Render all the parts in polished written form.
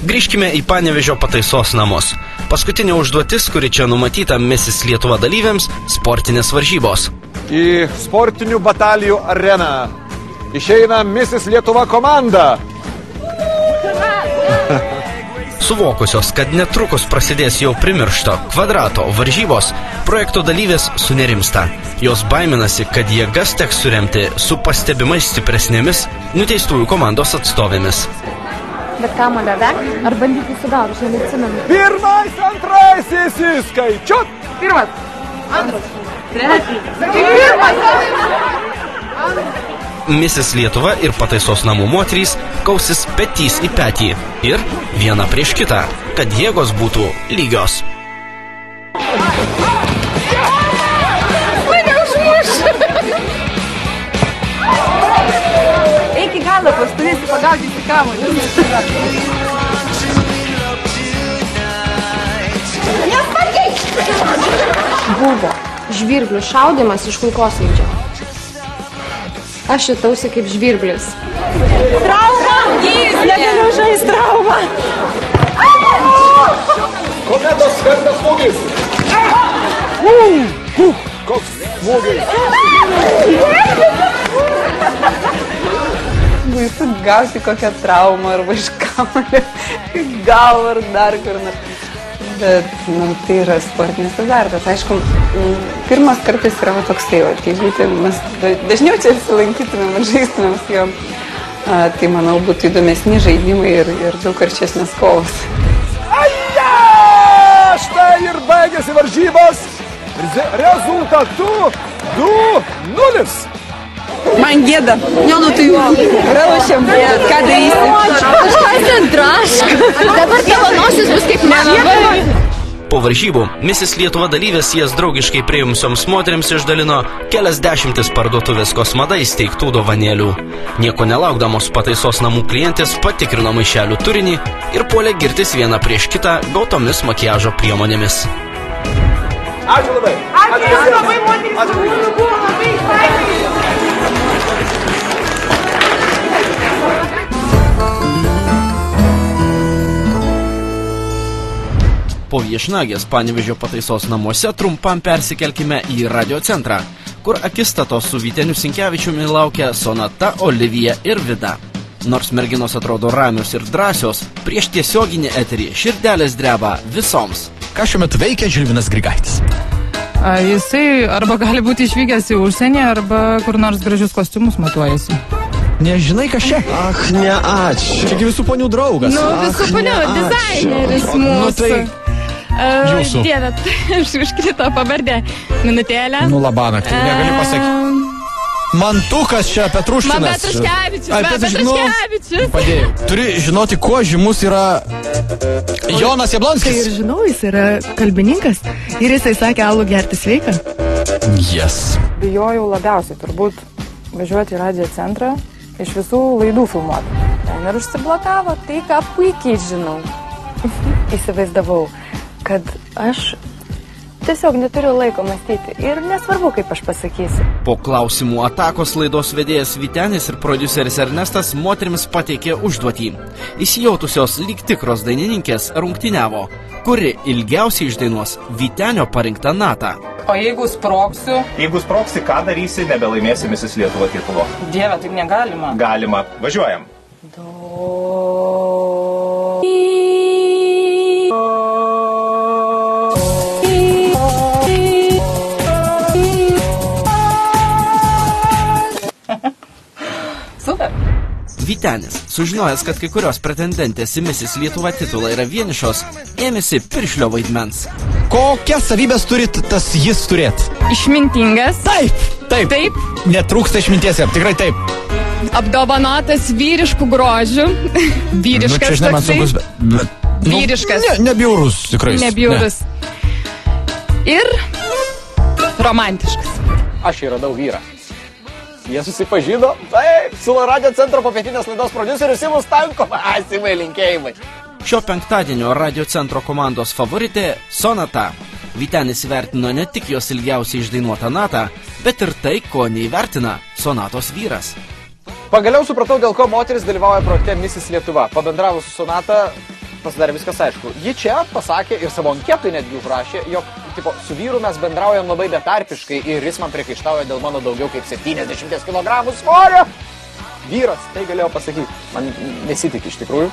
Grįžkime į Panevėžio pataisos namus. Paskutinė užduotis, kuri čia numatyta Misis Lietuva dalyviams – sportinės varžybos. Į sportinių batalijų areną išeina Misis Lietuva komanda. Suvokusios, kad netrukus prasidės jau primiršto kvadrato varžybos, projekto dalyvės sunerimsta. Jos baiminasi, kad jėgas teks suremti su pastebimai stipresnėmis nuteistųjų komandos atstovėmis. Bet kamuolio vengti ar bandyti sugauti, aš neatsimenu. Pirmas, antrasis įskaičiut. Pirmas, antras, trečias. Pirmas, Misis Lietuva ir pataisos namų moterys kausis petys į petį ir viena prieš kitą, kad jėgos būtų lygios. Mane užmuš! Eik į galą, pastovėsi pagaudyti kamuolį. Buvo žvirblių šaudymas iš kulkosvaidžio. Aš jutausi kaip žvirblis. Trauma! Jis negaliu žaist traumą! Kometos skartas smūgis. Koks smūgis? Baisu gauti kokią traumą arba iš kamuolio galvą ar dar kur nors. Bet tai yra sportinis azartas. Aišku, pirmas kartas yra toksai, jeigu mes dažniau čia lankytumėm ir žaistumėm su jom, tai manau būtų įdomesni žaidimai ir daug karčiesnės kovos. Aja! Štai ir baigėsi varžybos. Rezultatu 2-0. Man gėda. Nu tai jo, pralošėm, ką darysim? Kažkas ten traška. Dabar tavo nosis bus kaip nelabai. Po varžybų Misis Lietuva dalyvės jas draugiškai priėmusioms moterims išdalino kelias dešimtis parduotuvės Kosmada įsteigtų dovanėlių. Nieko nelaukdamos pataisos namų klientės patikrino maišelių turinį ir puolė girtis vieną prieš kitą gautomis makiažo priemonėmis. Ačiū labai. Ačiū labai, moteris. Buvo labai fainai. Po viešnagės Panevėžio pataisos namuose trumpam persikelkime į radiocentrą, kur akistatos su Vyteniu Sinkevičiumi laukia Sonata, Olivija ir Vida. Nors merginos atrodo ramios ir drąsios, prieš tiesioginį eterį širdelės dreba visoms. Ką šiuo metu veikia Žilvinas Grigaitis? Jisai arba gali būti išvykęs į užsienį, arba kur nors gražius kostiumus matuojasi. Nežinai, kas čia? Ach, ne, ačiū. Čiagi visų ponių draugas. Nu, visų ponių dizaineris mūsų. Jūsų. Dieve, aš užkrito pavardė. Minutėlę. Nu, labanakt, negali pasakyti. Mantukas čia, Petruškinas. Petruškevičius. Padėjau. Turi žinoti, kuo žymus yra Jonas Jablonskis. Tai ir žinau, jis yra kalbininkas ir jisai sakė alų gerti sveika. Yes. Bijojau labiausiai turbūt važiuoti į radio centrą, iš visų laidų filmuoti. Ten ir užsiblokavo, tai ką puikiai žinau. Įsivaizdavau, kad aš tiesiog neturiu laiko mąstyti ir nesvarbu, kaip aš pasakysiu. Po klausimų atakos laidos vedėjas Vytenis ir prodiuseris Ernestas moterims pateikė užduotį. Įsijautusios lyg tikros dainininkės rungtyniavo, kuri ilgiausiai išdainuos Vytenio parinktą natą. O jeigu sproksiu? Jeigu sproksi, ką darysi, nebelaimėsi Misis Lietuva titulo. Dieve, taip negalima. Galima. Važiuojam. Super. Vytenis, sužinojęs, kad kai kurios pretendentės į Misis Lietuva titulą yra vienišos, ėmėsi piršlio vaidmens. Kokias savybės turi tas jis turėti? Išmintingas. Taip. Netrūksta išminties, tikrai taip. Apdovanotas vyriškų grožių. Vyriškas toksai. Vyriškas. Nebjaurus, tikrai. Nebjaurus. Ir romantiškas. Aš įradau vyrą. Jie susipažino, taip, su radio centro popietinės laidos prodiuseriu Simu Stankovą. Simai, linkėjimai. Šio penktadienio radio centro komandos favoritė Sonata. Vytenis įvertino ne tik jos ilgiausiai išdainuotą natą, bet ir tai, ko neįvertina Sonatos vyras. Pagaliau supratau, dėl ko moteris dalyvauja projekte Misis Lietuva. Pabendravus su Sonata, pasidarė viskas aišku. Ji čia pasakė ir savo anketui netgi užrašė, jog tipo, su vyru mes bendraujam labai betarpiškai ir jis man priekaištauja dėl mano daugiau kaip 70 kg svorio. Vyras tai galėjo pasakyti, man nesitik iš tikrųjų.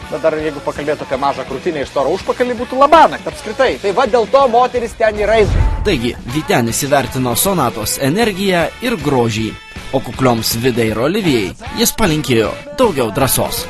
Bet dar jeigu pakalbėtų apie mažą krūtinę iš storą užpakalį, būtų labanakt apskritai. Tai va dėl to moteris ten yra. Taigi, Vytenis įvertino Sonatos energiją ir grožį, o kuklioms Vidai ir Olivijai jis palinkėjo daugiau drąsos.